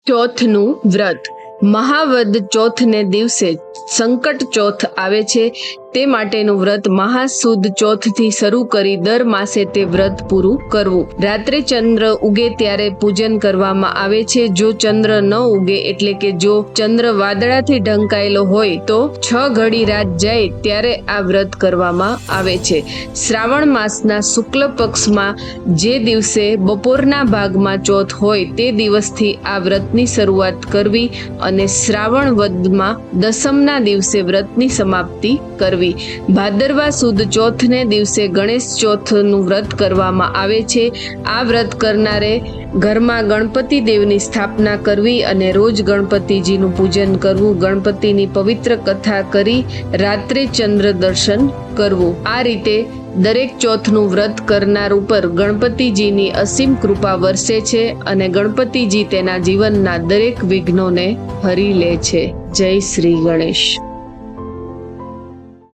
ચોથનું વ્રત. મહાવદ ચોથને દિવસે સંકટ ચોથ આવે છે, તે માટેનું વ્રત મહાસુદ ચોથથી શરૂ કરી દર માસે તે વ્રત પૂરું કરવું. રાત્રે ચંદ્ર ઉગે ત્યારે પૂજન કરવામાં આવે છે. જો ચંદ્ર ન ઉગે એટલે કે જો ચંદ્ર વાદળાથી ઢંકાયેલો હોય તો 6 ઘડી રાત જાય ત્યારે આ વ્રત કરવામાં આવે છે. શ્રાવણ માસના શુક્લ પક્ષમાં જે દિવસે બપોરના ભાગમાં ચોથ હોય તે દિવસથી આ વ્રતની શરૂઆત કરવી અને શ્રાવણ વદમાં દસમના દિવસે વ્રતની સમાપ્તિ કરવી. ભાદરવા સુદ ચોથને દિવસે ગણેશ ચોથનું વ્રત કરવામાં આવે છે. આ વ્રત કરનારે ઘરમાં ગણપતિ દેવની સ્થાપના કરવી અને રોજ ગણપતિજીનું પૂજન કરવું. ગણપતિની પવિત્ર કથા કરી રાત્રે ચંદ્ર દર્શન કરવું. આ રીતે દરેક ચોથનું વ્રત કરનાર ઉપર ગણપતિજીની અસીમ કૃપા વરસે છે અને ગણપતિજી તેના જીવનના દરેક વિઘ્નોને હરી લે છે. જય શ્રી ગણેશ.